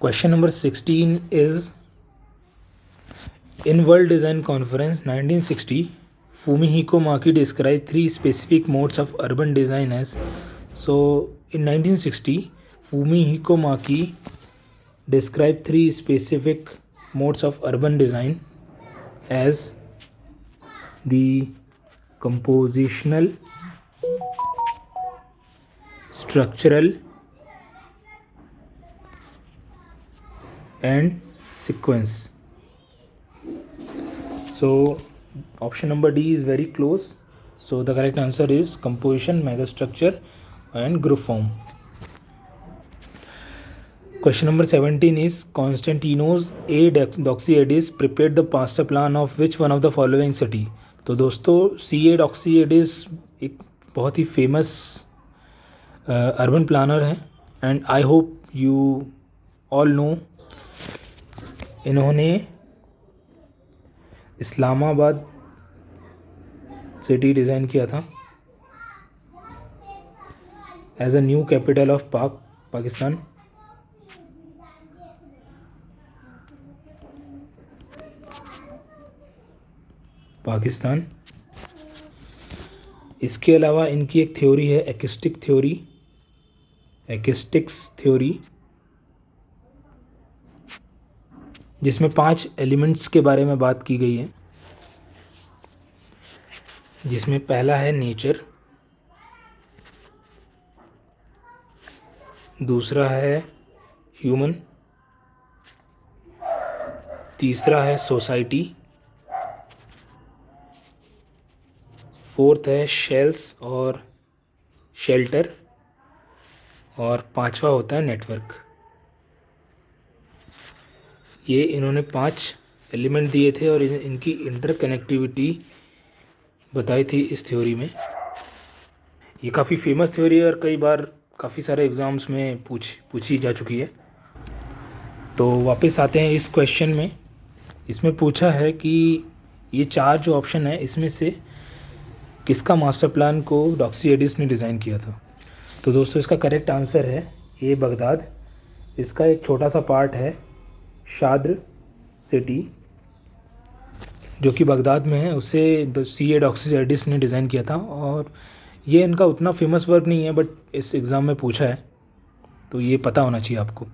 Question number 16 is, in World Design Conference 1960, Fumihiko Maki described three specific modes of urban design as. So, in 1960, Fumihiko Maki described three specific modes of urban design as the compositional, structural, and sequence. So option number D is very close. So the correct answer is composition, megastructure, and group form. Question number 17 is, Constantinos A. Doxiadis prepared the master plan of which one of the following city? तो दोस्तों C. A. Doxiadis एक बहुत ही famous urban planner हैं and I hope you all know इन्होंने Islamabad city design किया था as a new capital of Pakistan. इसके अलावा इनकी एक थ्योरी है एक्स्टिक्स थ्योरी, जिसमें 5 एलिमेंट्स के बारे में बात की गई है, जिसमें पहला है नेचर, दूसरा है ह्यूमन, तीसरा है सोसाइटी, फोर्थ है शेल्स और शेल्टर, और पांचवा होता है नेटवर्क. ये इन्होंने 5 एलिमेंट दिए थे और इनकी इंटरकनेक्टिविटी बताई थी इस थ्योरी में. ये काफ़ी फेमस थ्योरी है और कई बार काफ़ी सारे एग्ज़ाम्स में पूछी जा चुकी है. तो वापस आते हैं इस क्वेश्चन में. इसमें पूछा है कि ये 4 जो ऑप्शन है इसमें से किसका मास्टर प्लान को डॉक्सियाडिस ने डिज़ाइन किया था. तो दोस्तों इसका करेक्ट आंसर है ए. बगदाद. इसका एक छोटा सा पार्ट है शाद्र सिटी जो कि बगदाद में है, उसे C. A. डॉक्सियाडिस ने डिज़ाइन किया था. और ये इनका उतना फेमस वर्क नहीं है बट इस एग्ज़ाम में पूछा है तो ये पता होना चाहिए आपको.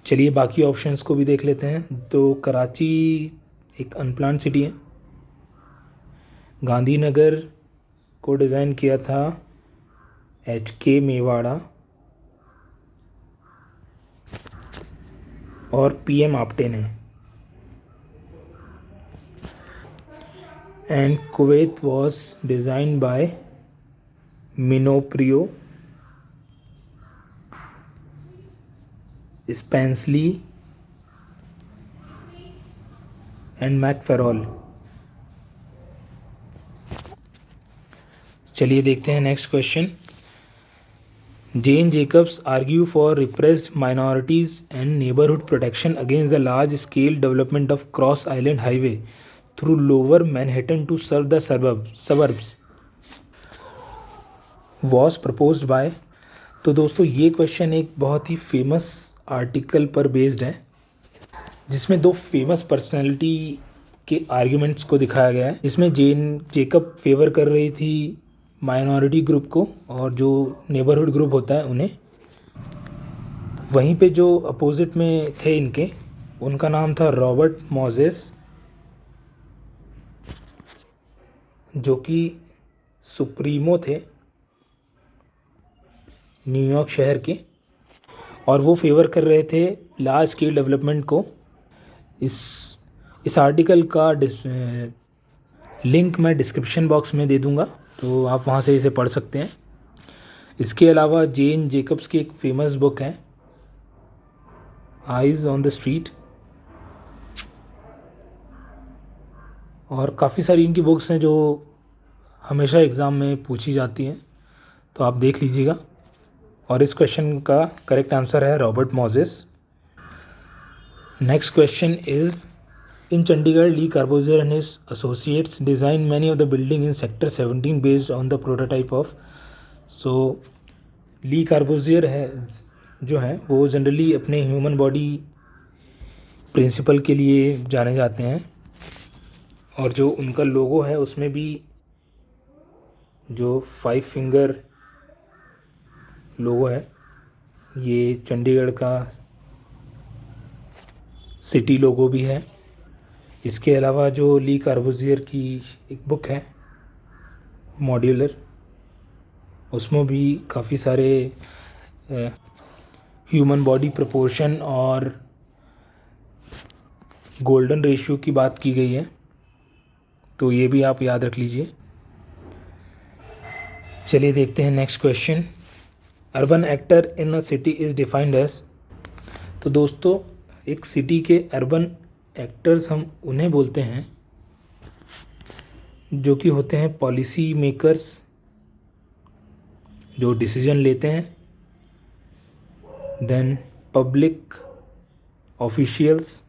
चलिए बाकी ऑप्शंस को भी देख लेते हैं. तो कराची एक अनप्लान्ड सिटी है. गांधीनगर को डिज़ाइन किया था H.K. मेवाड़ा और PM आप्टे ने. And Kuwait was designed by Minoprio, Spencely and Macfarlane. चलिए देखते हैं next question. Jane Jacobs argue for repressed minorities and neighborhood protection against the large-scale development of Cross Island Highway through Lower Manhattan to serve the suburbs. Was proposed by. तो दोस्तों ये question एक बहुत ही famous article पर based है जिसमें 2 famous personality के आर्ग्यूमेंट्स को दिखाया गया है, जिसमें जेन जेकब फेवर कर रही थी माइनॉरिटी ग्रुप को और जो नेबरहुड ग्रुप होता है उन्हें. वहीं पे जो अपोजिट में थे इनके, उनका नाम था रॉबर्ट मोजेस, जो कि सुप्रीमो थे न्यूयॉर्क शहर के, और वो फेवर कर रहे थे लार्ज स्केल डेवलपमेंट को. इस आर्टिकल का लिंक मैं डिस्क्रिप्शन बॉक्स में दे दूंगा तो आप वहाँ से इसे पढ़ सकते हैं. इसके अलावा जेन जेकब्स की एक फेमस बुक है आइज़ ऑन द स्ट्रीट, और काफ़ी सारी इनकी बुक्स हैं जो हमेशा एग्ज़ाम में पूछी जाती हैं, तो आप देख लीजिएगा. और इस क्वेश्चन का करेक्ट आंसर है Robert Moses. Next question is, in Chandigarh, Lee Corbusier and his associates designed many of the buildings in Sector 17 based on the prototype of. So Lee Corbusier जो हैं वो जनरली अपने human body principal के लिए जाने जाते हैं, और जो उनका लोगो है उसमें भी जो 5 फिंगर लोगो है, ये चंडीगढ़ का सिटी लोगो भी है। इसके अलावा जो ली कार्बूजियर की एक बुक है मॉड्यूलर, उसमें भी काफ़ी सारे ह्यूमन बॉडी प्रोपोर्शन और गोल्डन रेशियो की बात की गई है, तो ये भी आप याद रख लीजिए। चलिए देखते हैं next question. Urban actor in a city is defined as. तो दोस्तों, एक सिटी के अर्बन एक्टर्स हम उन्हें बोलते हैं जो कि होते हैं पॉलिसी मेकर्स, जो डिसीजन लेते हैं, then public officials,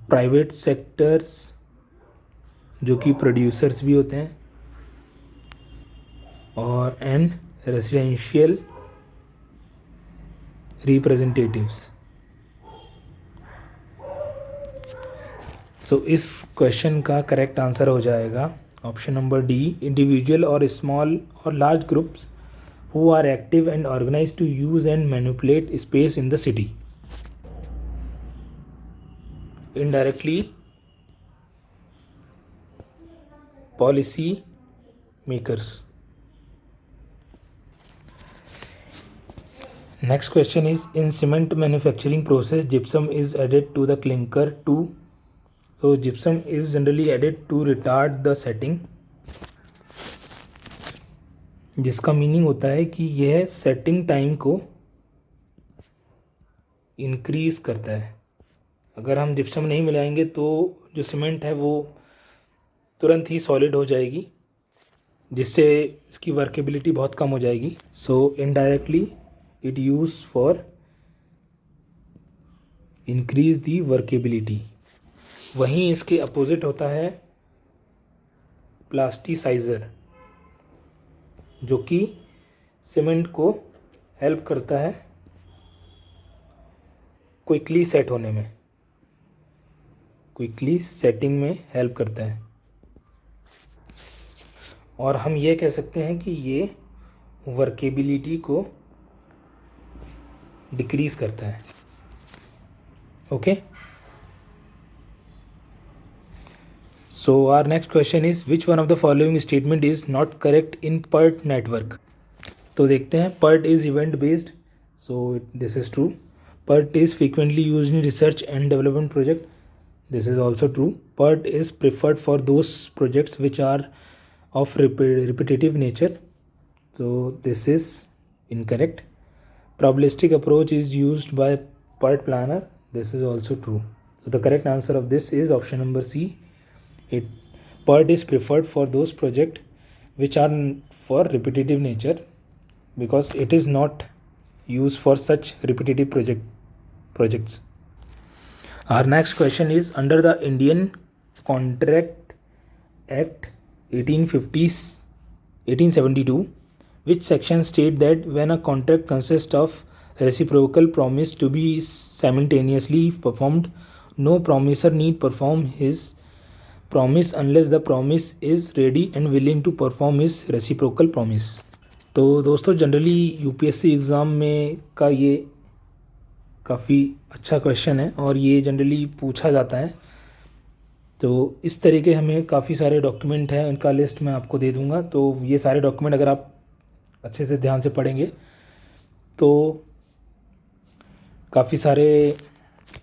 private sectors जो कि प्रोड्यूसर्स भी होते हैं, और एंड रेजिडेंशियल रिप्रेजेंटेटिव्स। सो इस क्वेश्चन का करेक्ट आंसर हो जाएगा ऑप्शन नंबर डी, इंडिविजुअल और स्मॉल और large groups who are active and organise to use and manipulate space in the city. Indirectly policy makers. Next question is, in cement manufacturing process gypsum is added to the clinker to, so gypsum is generally added to retard the setting, जिसका meaning होता है कि यह setting time को increase करता है। अगर हम जिप्सम नहीं मिलाएंगे तो जो सीमेंट है वो तुरंत ही सॉलिड हो जाएगी, जिससे इसकी वर्केबिलिटी बहुत कम हो जाएगी। So indirectly it use for increase the workability. वहीं इसके अपोजिट होता है प्लास्टिसाइज़र, जो कि सीमेंट को हेल्प करता है क्विकली सेट होने में, क्विकली सेटिंग में हेल्प करता है, और हम ये कह सकते हैं कि ये वर्केबिलिटी को डिक्रीज करता है। Okay, so our next question is, which one of the following statement is not correct in PERT network. तो देखते हैं, PERT is event based, so this is true. PERT is frequently used in research and development project. This is also true. PERT is preferred for those projects which are of repetitive nature. So this is incorrect. Probabilistic approach is used by PERT planner. This is also true. So the correct answer of this is option number C. PERT is preferred for those projects which are for repetitive nature, because it is not used for such repetitive projects. Our next question is, under the Indian Contract Act 1872, which section state that when a contract consists of reciprocal promise to be simultaneously performed, no promisor need perform his promise unless the promise is ready and willing to perform his reciprocal promise. तो दोस्तों, generally UPSC exam में का ये काफ़ी अच्छा question है और ये जनरली पूछा जाता है। तो इस तरीके हमें काफ़ी सारे डॉक्यूमेंट हैं, उनका लिस्ट मैं आपको दे दूंगा। तो ये सारे डॉक्यूमेंट अगर आप अच्छे से ध्यान से पढ़ेंगे तो काफ़ी सारे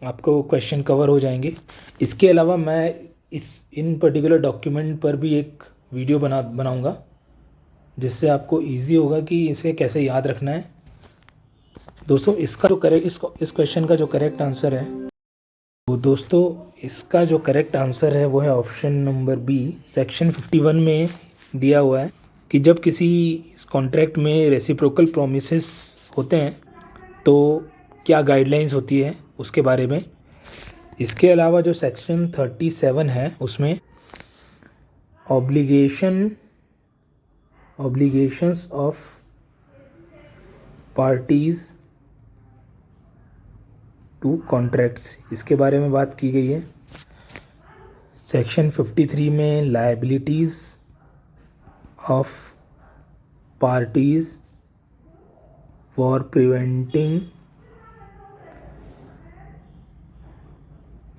आपको क्वेश्चन कवर हो जाएंगे। इसके अलावा मैं इन पर्टिकुलर डॉक्यूमेंट पर भी एक वीडियो बनाऊंगा, जिससे आपको इजी होगा कि इसे कैसे याद रखना है। दोस्तों, इसका जो इस क्वेश्चन का जो करेक्ट आंसर है वो वो है ऑप्शन नंबर बी। सेक्शन 51 में दिया हुआ है कि जब किसी कॉन्ट्रैक्ट में रेसिप्रोकल प्रोमिसेस होते हैं तो क्या गाइडलाइंस होती है उसके बारे में। इसके अलावा जो सेक्शन 37 है उसमें obligation obligations of parties to contracts, इसके बारे में बात की गई है। सेक्शन 53 में liabilities of parties for preventing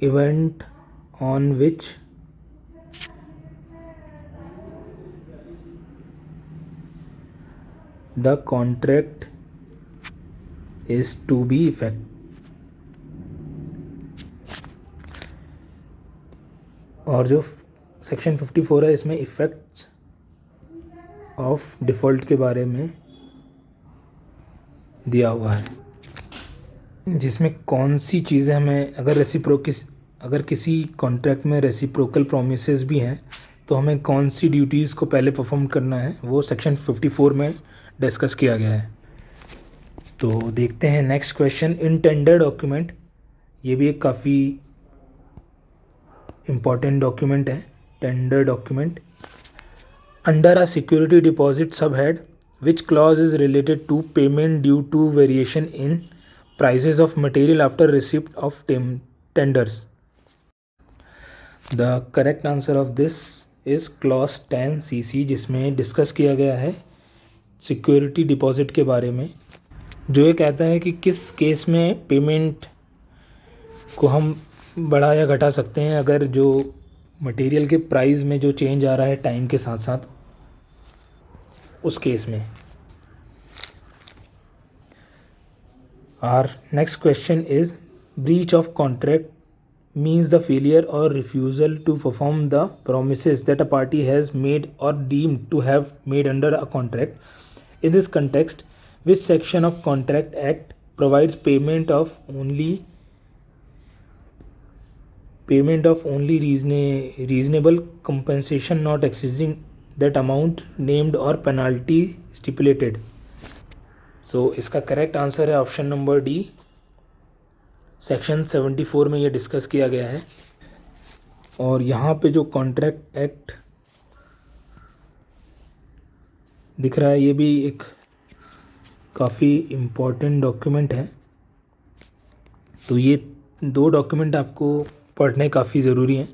event on which the contract is to be effect. और जो सेक्शन 54 है इसमें इफ़ेक्ट्स ऑफ डिफ़ॉल्ट के बारे में दिया हुआ है, जिसमें कौन सी चीज़ें हमें अगर किसी कॉन्ट्रैक्ट में रेसिप्रोकल प्रोमिसेस भी हैं तो हमें कौन सी ड्यूटीज़ को पहले परफॉर्म करना है, वो सेक्शन 54 में डिस्कस किया गया है। तो देखते हैं next question. In tender document, ये भी एक काफ़ी इम्पॉर्टेंट डॉक्यूमेंट है। Tender document under a security deposit sub head which clause is related to payment due to variation in prices of material after receipt of tenders. The correct answer of this is clause 10 CC, जिसमें discuss किया गया है security deposit के बारे में, जो ये कहता है कि किस केस में पेमेंट को हम बढ़ा या घटा सकते हैं अगर जो मटेरियल के प्राइस में जो चेंज आ रहा है टाइम के साथ साथ, उस केस में। Our next question is breach of contract means the failure और refusal to perform the promises that a party has made और deemed to have made under a contract. In this context which section of Contract Act provides payment of only reasonable compensation not exceeding that amount named or penalty stipulated? So इसका correct answer है option number D. Section 74 में ये discuss किया गया है। और यहाँ पे जो कॉन्ट्रैक्ट एक्ट दिख रहा है, ये भी एक काफ़ी इम्पॉर्टेंट डॉक्यूमेंट है। तो ये 2 डॉक्यूमेंट आपको पढ़ने काफ़ी ज़रूरी हैं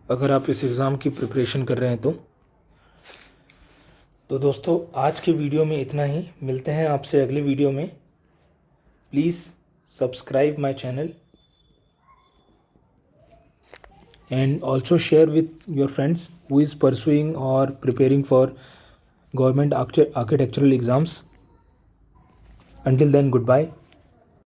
अगर आप इस एग्ज़ाम की प्रिपरेशन कर रहे हैं तो दोस्तों आज के वीडियो में इतना ही। मिलते हैं आपसे अगले वीडियो में। Please subscribe my channel and also share with your friends who is pursuing और preparing for government architectural exams. Until then, goodbye.